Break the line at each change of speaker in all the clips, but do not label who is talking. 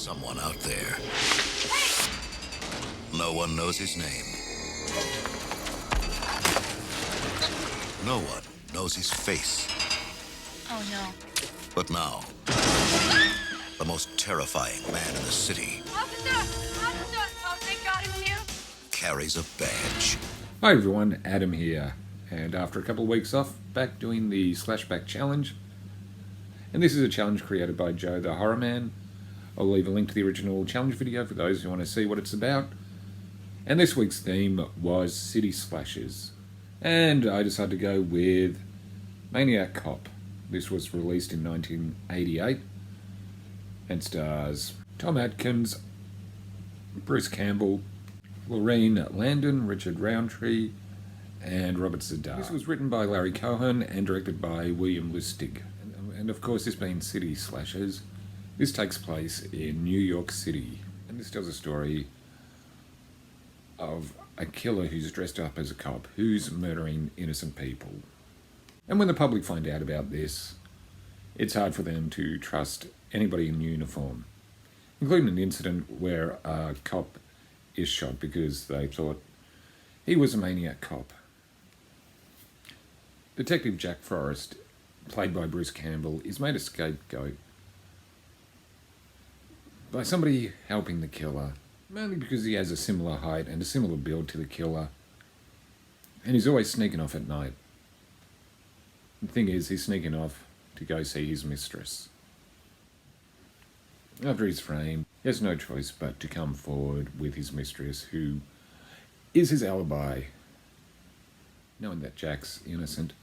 someone out there. No one knows his name. No one knows his face.
Oh, no.
But now, the most terrifying man in the city
Officer! Officer! Oh, thank God it's you.
carries a badge.
Hi everyone, Adam here, and after a couple of weeks off, back doing the Slashback challenge. And this is a challenge created by Joe the Horror Man. I'll leave a link to the original challenge video for those who want to see what it's about. And this week's theme was city slashers. And I decided to go with Maniac Cop. This was released in 1988 and stars Tom Atkins, Bruce Campbell, Lorraine Landon, Richard Roundtree, and Robert Z'Dar. This was written by Larry Cohen and directed by William Lustig. And of course, this being city slashers, this takes place in New York City. And this tells a story of a killer who's dressed up as a cop, who's murdering innocent people. And when the public find out about this, it's hard for them to trust anybody in uniform, including an incident where a cop is shot because they thought he was a maniac cop. Detective Jack Forrest, played by Bruce Campbell, is made a scapegoat by somebody helping the killer, mainly because he has a similar height and a similar build to the killer, and he's always sneaking off at night. The thing is, he's sneaking off to go see his mistress. After he's framed, he has no choice but to come forward with his mistress, who is his alibi. Knowing that Jack's innocent,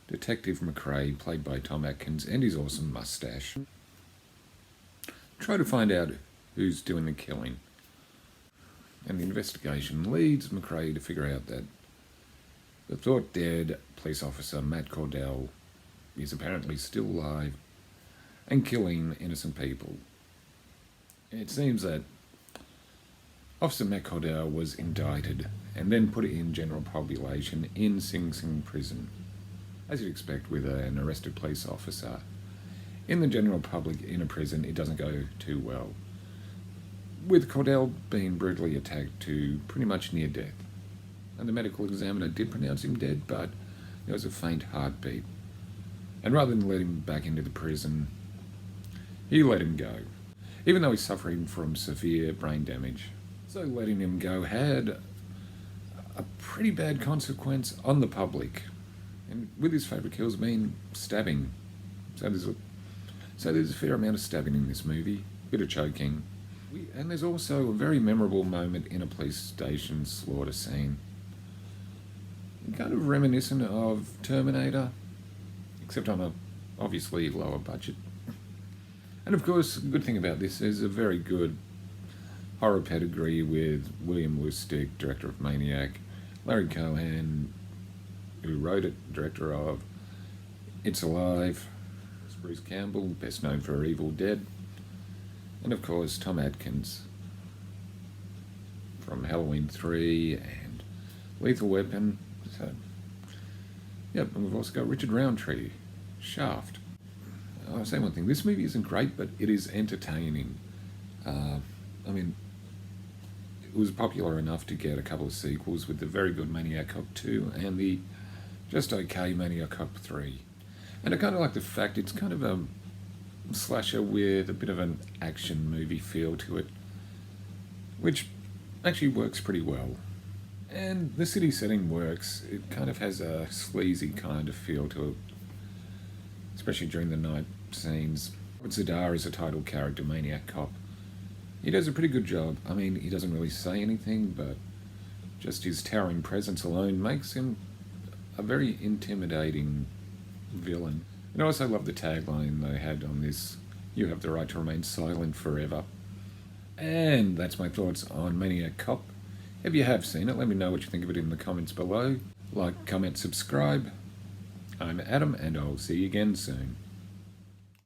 Detective McRae, played by Tom Atkins, and his awesome mustache, try to find out who's doing the killing. And the investigation leads McRae to figure out that the thought-dead police officer Matt Cordell is apparently still alive and killing innocent people. It seems that Officer Matt Cordell was indicted and then put in general population in Sing Sing prison. As you'd expect with an arrested police officer, in the general public in a prison it doesn't go too well, with Cordell being brutally attacked to pretty much near death. And the medical examiner did pronounce him dead, but there was a faint heartbeat. And rather than let him back into the prison, he let him go, even though he's suffering from severe brain damage. So letting him go had a pretty bad consequence on the public, and with his favourite kills being stabbing. So there's a fair amount of stabbing in this movie, a bit of choking. And there's also a very memorable moment in a police station slaughter scene, kind of reminiscent of Terminator, except on a obviously lower budget. And of course, the good thing about this is a very good horror pedigree with William Lustig, director of Maniac, Larry Cohen, who wrote it, director of It's Alive, Bruce Campbell, best known for Evil Dead, and of course Tom Atkins from Halloween 3 and Lethal Weapon. So, yep, and we've also got Richard Roundtree, Shaft. I'll say one thing, this movie isn't great, but it is entertaining. I mean, it was popular enough to get a couple of sequels with the very good Maniac Cop 2 and the just okay Maniac Cop 3. And I kind of like the fact it's kind of a slasher with a bit of an action movie feel to it, which actually works pretty well. And the city setting works. It kind of has a sleazy kind of feel to it, especially during the night scenes. Z'Dar is a title character, Maniac Cop. He does a pretty good job. I mean, he doesn't really say anything, but just his towering presence alone makes him a very intimidating villain. And I also love the tagline they had on this: "You have the right to remain silent forever." And that's my thoughts on Maniac Cop. If you have seen it, let me know what you think of it in the comments below. Like, comment, subscribe. I'm Adam, and I'll see you again soon.